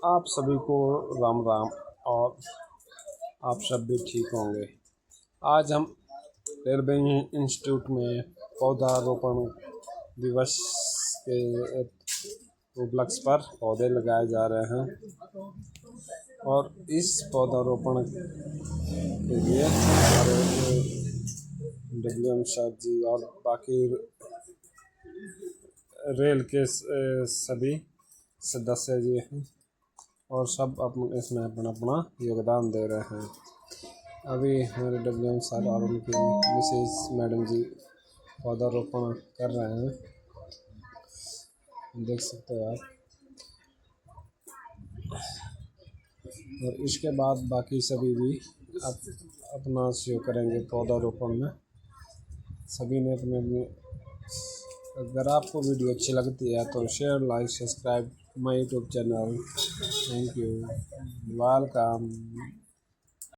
आप सभी को राम राम। और आप सब भी ठीक होंगे। आज हम रेलवे इंस्टीट्यूट में पौधारोपण दिवस के उपलक्ष्य पर पौधे लगाए जा रहे हैं। और इस पौधारोपण के लिए हमारे डब्ल्यू सर जी और बाकी रेल के सभी सदस्य जी हैं और सब इसमें अपना अपना योगदान दे रहे हैं। अभी हमारे डब्ल्यू सर और उनकी मिसेज मैडम जी पौधारोपण कर रहे हैं, देख सकते हो आप। और इसके बाद बाकी सभी भी अपना सहयोग करेंगे पौधारोपण में। सभी ने अपने अपने। अगर आपको वीडियो अच्छी लगती है तो share, like, subscribe my YouTube channel. Thank you, welcome.